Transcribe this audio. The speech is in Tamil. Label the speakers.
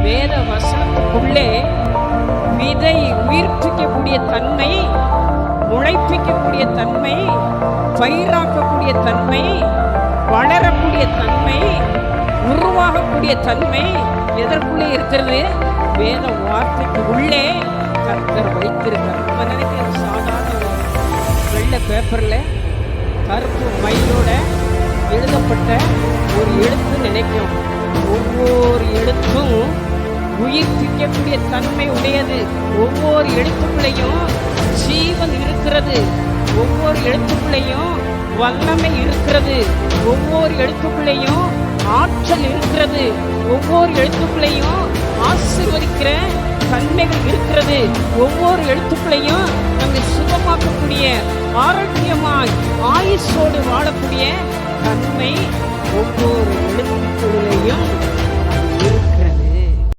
Speaker 1: வேத வசனத்துக்குள்ளே விதை உயிர்ப்பிக்கக்கூடிய தன்மை, முளைப்பிக்கக்கூடிய தன்மை, பயிராக்கக்கூடிய தன்மை, வளரக்கூடிய தன்மை, உருவாகக்கூடிய தன்மை எதற்குள்ளே இருக்கிறது? வேத வார்த்தைக்கு உள்ளே கர்த்தர் வைத்திருக்கிறார். நம்ம நினைக்கிற சாதாரண வெள்ளை பேப்பரில் கருப்பு மையோட எழுதப்பட்ட ஒரு எழுத்து நினைக்கும். ஒவ்வொரு எழுத்தும் உயிர்ப்பிக்கக்கூடிய தன்மை உடையது. ஒவ்வொரு எழுத்துக்குள்ளையும் ஜீவன் இருக்கிறது. ஒவ்வொரு எழுத்துக்குள்ளையும் வல்லமை இருக்கிறது. ஒவ்வொரு எழுத்துக்குள்ளையும் ஆற்றல் இருக்கிறது. ஒவ்வொரு எழுத்துக்குள்ளையும் ஆசீர்வதிக்கிற தன்மைகள் இருக்கிறது. ஒவ்வொரு எழுத்துக்குள்ளையும் நம்மை சுகமாக்கக்கூடிய, ஆரோக்கியமாய் ஆயுசோடு வாழக்கூடிய தன்மை ஒவ்வொரு எழுத்துக்குள்ளையும் இருக்கிறது.